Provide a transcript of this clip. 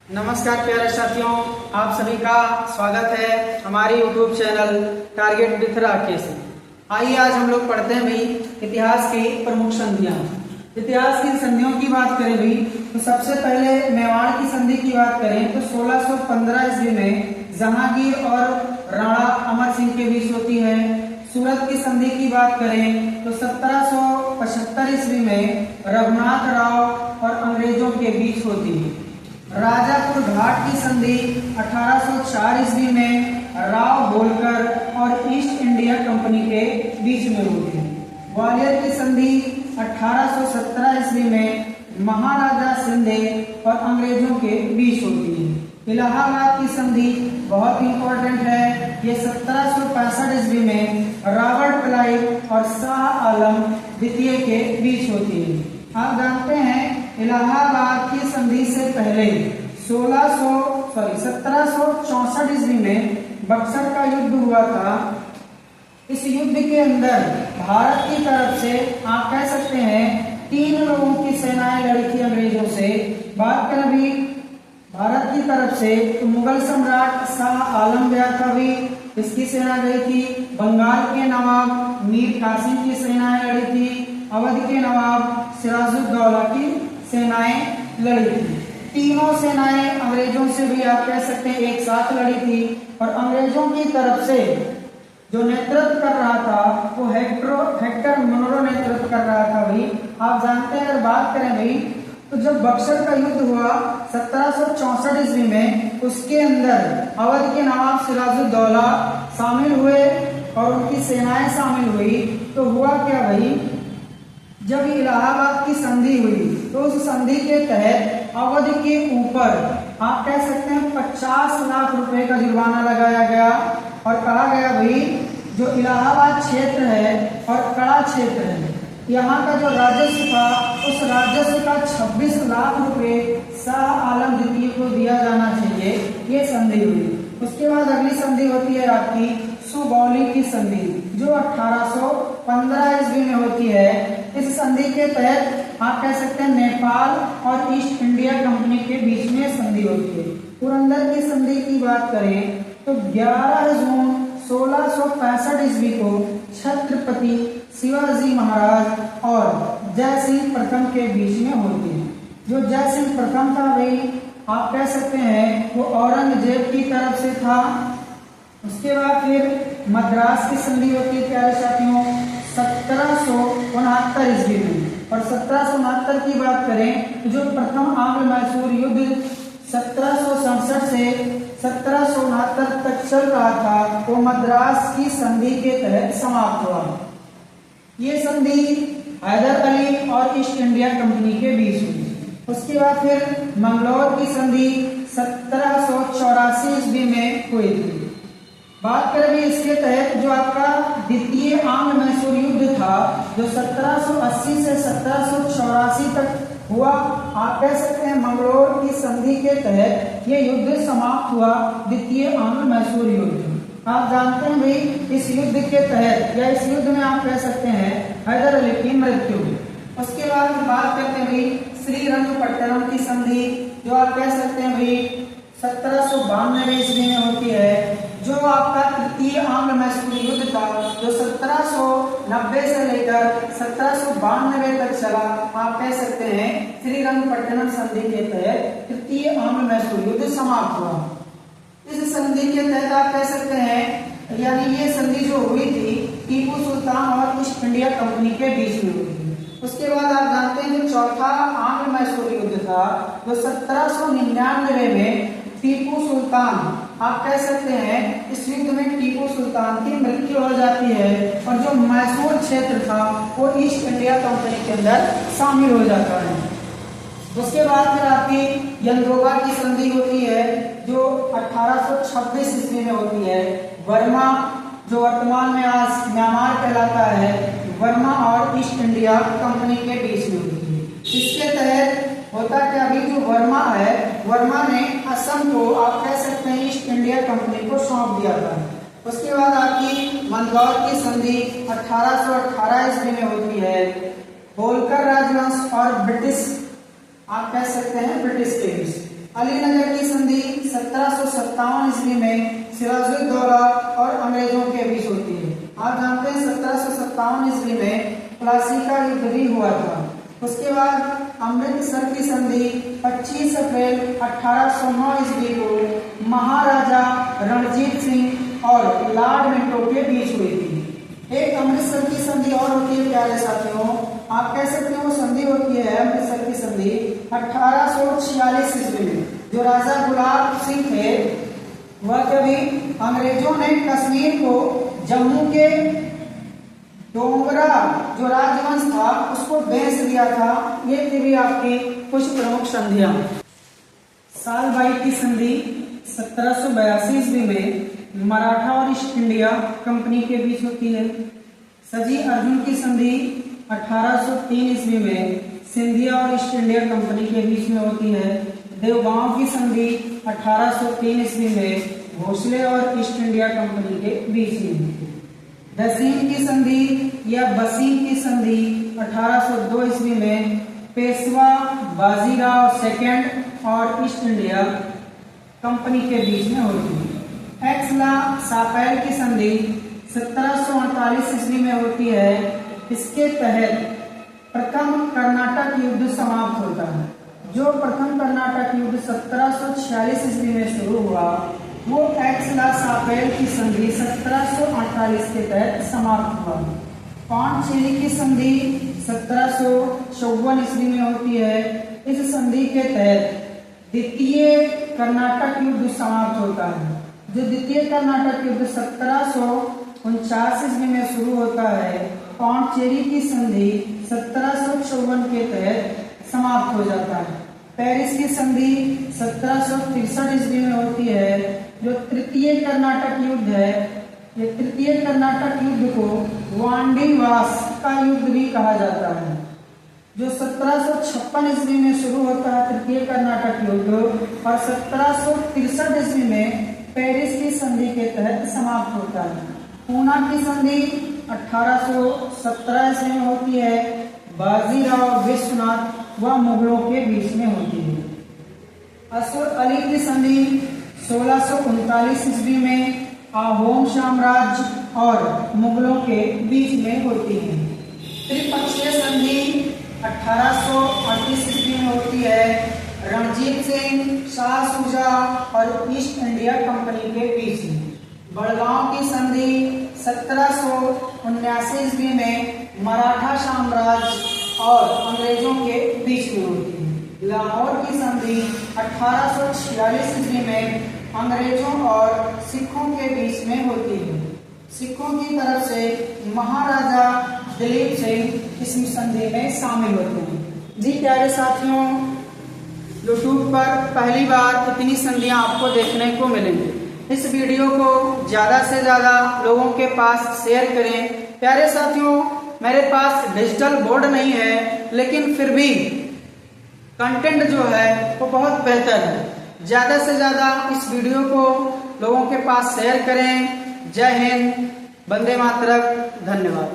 नमस्कार प्यारे साथियों, आप सभी का स्वागत है हमारे YouTube channel target with Rakesh. आइए आज हम लोग पढ़ते हैं भाई इतिहास की प्रमुख संधियां। इतिहास की संधियों की बात करें भाई तो सबसे पहले मेवाड़ की संधि की बात करें तो 1615 ईस्वी में जहांगीर और राणा अमर सिंह के बीच होती है। सूरत की संधि की बात करें तो 1775 ईस्वी में रघुनाथ राव और अंग्रेजों के बीच होती है। राजापुर घाट की संधि 1804 ईस्वी में राव होलकर और ईस्ट इंडिया कंपनी के बीच में होती है। ग्वालियर की संधि 1817 ईस्वी में महाराजा शिंदे और अंग्रेजों के बीच होती है। इलाहाबाद की संधि बहुत इंपॉर्टेंट है, ये 1765 ईस्वी में रॉबर्ट क्लाइव और शाह आलम द्वितीय के बीच होती है। आप जानते हैं इलाहाबाद की संधि से पहले 1764 ईस्वी में बक्सर का युद्ध हुआ था। इस युद्ध के अंदर भारत की तरफ से आप कह सकते हैं 3 लोगों की सेनाएं लड़ी थी अंग्रेजों से। बात करें अभी भारत की तरफ से तो मुगल सम्राट शाह आलम गया था, भी इसकी सेना गई थी। बंगाल के नवाब मीर कासिम की सेनाएं लड़ी थी। अवध के नवाब सिराजुद्दौला की सेनाएं लड़ी थी। तीनों सेनाएं अंग्रेजों से भी आप कह सकते हैं एक साथ लड़ी थी। और अंग्रेजों की तरफ से जो नेतृत्व कर रहा था वो हेक्टर मुनरो नेतृत्व कर रहा था। भाई आप जानते हैं, अगर बात करें भाई तो जब बक्सर का युद्ध हुआ 1764 ईस्वी में, उसके अंदर अवध के नवाब सिराजुद्दौला शामिल हुए और उनकी सेनाएं शामिल हुई। तो हुआ क्या भाई, जब इलाहाबाद की संधि हुई तो उस संधि के तहत अवध के ऊपर आप कह सकते हैं 50 लाख रुपए का जुर्माना लगाया गया और कहा गया भाई जो इलाहाबाद क्षेत्र है और कड़ा क्षेत्र है, यहाँ का जो राजस्व था उस राजस्व का 26 लाख रुपए शाह आलम द्वितीय को दिया जाना चाहिए। ये संधि हुई। उसके बाद अगली संधि होती है आपकी सुगौली की संधि, जो 1815 ईस्वी में होती है। इस संधि के तहत आप कह सकते हैं नेपाल और ईस्ट इंडिया कंपनी के बीच में संधि होती है। पुरंदर की संधि की बात करें तो 11 जून 1665 ईस्वी को छत्रपति शिवाजी महाराज और जय सिंह प्रथम के बीच में होती है। जो जय सिंह प्रथम था भाई आप कह सकते हैं वो औरंगजेब की तरफ से था। उसके बाद फिर मद्रास की संधि होती है प्यारे साथियों 1769 ईस्वी में। और 1769 की बात करें तो जो प्रथम आंग्ल मैसूर युद्ध 1767 से 1769 तक चल रहा था वो मद्रास की संधि के तहत समाप्त हुआ। ये संधि हैदर अली और ईस्ट इंडिया कंपनी के बीच हुई। उसके बाद फिर मंगलौर की संधि 1784 ईस्वी में हुई थी। बात करें इसके तहत जो आपका द्वितीय आंग्ल मैसूर युद्ध था जो 1780 से 1784 तक हुआ, आप कह सकते हैं मंगलौर की संधि के तहत ये युद्ध समाप्त हुआ, द्वितीय आंग्ल मैसूर युद्ध। आप जानते हैं भाई इस युद्ध के तहत या इस युद्ध में आप कह सकते हैं हैदर अली की मृत्यु हुई। उसके बाद बात करते हैं भाई श्रीरंगपट्टनम की संधि, जो आप कह सकते हैं भाई 1792 ईस्वी में होती है। जो आपका तृतीय आंग्ल मैसूर युद्ध था जो 1790 से लेकर 1792 तक चला, आप कह सकते हैं श्रीरंगपट्टनम संधि के तहत तृतीय आंग्ल मैसूर युद्ध समाप्त हुआ। इस संधि के तहत आप कह सकते हैं यानी ये संधि जो हुई थी टीपू सुल्तान और ईस्ट इंडिया कंपनी के बीच में हुई थी। उसके बाद आप जानते हैं जो चौथा आंग्ल मैसूर युद्ध था जो 1799 में टीपू सुल्तान आप कह सकते हैं इस युद्ध में टीपू सुल्तान की मृत्यु हो जाती है और जो मैसूर क्षेत्र था वो ईस्ट इंडिया कंपनी के अंदर शामिल हो जाता है। उसके बाद फिर आपकी यंत्रोबा की संधि होती है जो 1826 ईस्वी में होती है। वर्मा जो वर्तमान में आज म्यांमार कहलाता है, वर्मा और ईस्ट इंडिया कंपनी के बीच में होती है। इसके तहत होता क्या, अभी जो वर्मा है वर्मा ने असम को आप कह सकते हैं ईस्ट इंडिया कंपनी को सौंप दिया था। उसके बाद आपकी मंदसौर की संधि 1818 ईस्वी में होती है। होलकर राजवंश और ब्रिटिश आप कह सकते हैं ब्रिटिश के बीच अलीनगर की संधि 1757 ईस्वी में सिराजुद्दौला और अंग्रेजों के बीच होती है। आप जानते हैं 1757 ईस्वी में प्लासी का युद्ध भी हुआ था। उसके बाद अमृतसर की संधि 25 अप्रैल 1809 ईस्वी को महाराजा रणजीत सिंह और लॉर्ड मिंटो के बीच हुई थी। एक अमृतसर की संधि और होती है प्यारे साथियों, आप कह सकते हो वो संधि होती है अमृतसर की संधि 1846 ईस्वी में। जो राजा गुलाब सिंह थे वह कभी अंग्रेजों ने कश्मीर को जम्मू के डोगरा जो राजवंश था उसको बेच दिया था। ये थी भी आपकी कुछ प्रमुख संधियां। सालबाई की संधि 1782 ईस्वी में मराठा और ईस्ट इंडिया कंपनी के बीच होती है। सजी अर्जुन की संधि 1803 ईस्वी में सिंधिया और ईस्ट इंडिया कंपनी के बीच में होती है। देवगांव की संधि 1803 ईस्वी में भोसले और ईस्ट इंडिया कंपनी के बीच में होती है। दसीम की संधि या बसीम की संधि 1802 ईस्वी में पेशवा बाजीराव सेकंड और ईस्ट इंडिया कंपनी के बीच में होती है। एक्सला सापैल की संधि 1748 ईस्वी में होती है। इसके तहत प्रथम कर्नाटक युद्ध समाप्त होता है। जो प्रथम कर्नाटक युद्ध 1746 ईस्वी में शुरू हुआ वो एक्सला सापैल की संधि 1748 के तहत समाप्त हुआ। पांचचेरी की संधि 1754 ईस्वी में होती है। इस संधि के तहत द्वितीय कर्नाटक युद्ध समाप्त होता है। जो द्वितीय कर्नाटक युद्ध 1749 ईस्वी में शुरू होता है, पांचचेरी की संधि 1754 के तहत समाप्त हो जाता है। पेरिस की संधि 1763 ईस्वी में होती है। जो तृतीय कर्नाटक युद्ध है, ये तृतीय कर्नाटक युद्ध को वांडीवास का युद्ध भी कहा जाता है। जो 1756 ईस्वी में शुरू होता है तृतीय कर्नाटक युद्ध और 1763 ईस्वी में पेरिस की संधि के तहत समाप्त होता है। पूना की संधि 1817 ईस्वी में होती है। बाजीराव विश्वनाथ व मुगलों के बीच में होती है। असुर अली की संधि 1639 ईस्वी में अहोम साम्राज्य और मुगलों के बीच में होती है। त्रिपक्षीय संधि 1838 ईस्वी में होती है। रणजीत सिंह, शाह सुजा और ईस्ट इंडिया कंपनी के बीच में। बड़गांव की संधि 1779 ईस्वी में मराठा साम्राज्य और अंग्रेजों के बीच में होती है। लाहौर की संधि 1846 ईस्वी में अंग्रेजों और सिखों के बीच में होती है। सिखों की तरफ से महाराजा दिलीप सिंह इस संधि में शामिल होते हैं। जी प्यारे साथियों, YouTube पर पहली बार इतनी संधियां आपको देखने को मिलेंगी। इस वीडियो को ज़्यादा से ज़्यादा लोगों के पास शेयर करें। प्यारे साथियों, मेरे पास डिजिटल बोर्ड नहीं है लेकिन फिर भी कंटेंट जो है वो बहुत बेहतर है। ज़्यादा से ज़्यादा इस वीडियो को लोगों के पास शेयर करें। जय हिंद, वंदे मातरम, धन्यवाद।